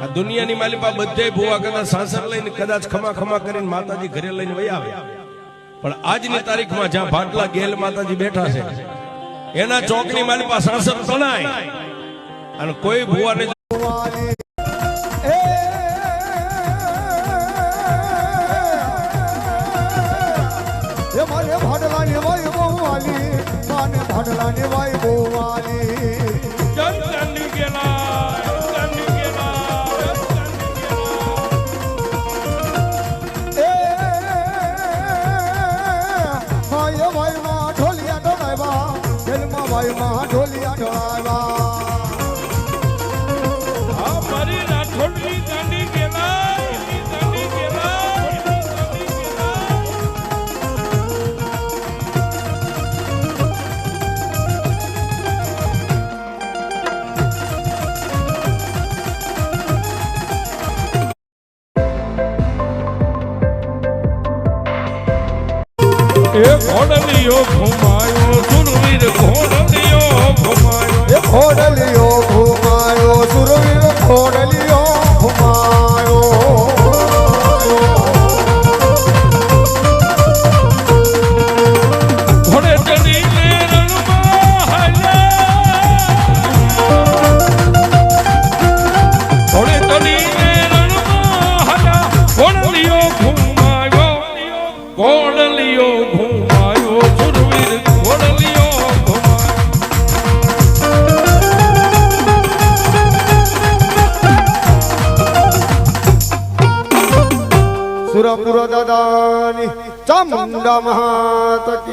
આ દુનિયાની માલિપા બધે ભૂવા કદાચ સાસર લઈને કદાચ ખમા ખમા કરીને માતાજી ઘરે લઈને વહી આવે, પણ આજની તારીખમાં જ્યાં ભાટલા ગેલ માતાજી બેઠા છે એના ચોકની માલિપા સાસર તણાય અને કોઈ ભૂવાને મારે ભાડલાની વાય બોવાલી, માને ભાડલાની વાય બોવાલી. ભાઈમાં ઢોલિયા ઢોળાવ્યા, આ મારી રાઠોડની દાંડી એ ઘોડલિયો ઘુમાયો સુરવીર ઘોડલિયો ઘુમાયો, એ ઘોડલિયો ઘુમાયો સુરવીર ઘોડલિયો ઘુમાયો. ઘોડે ચડીને રણમાં હાલ્યા, ઘોડે ચડીને રણમાં હાલ્યા, ઘોડલિયો ઘુમાયો, ઘોડલિયો ઘુમાયો સુરવીર ઘોડલિયો ઘુમાયો. સુરપુર દાદાની ચામુંડા મહાત કી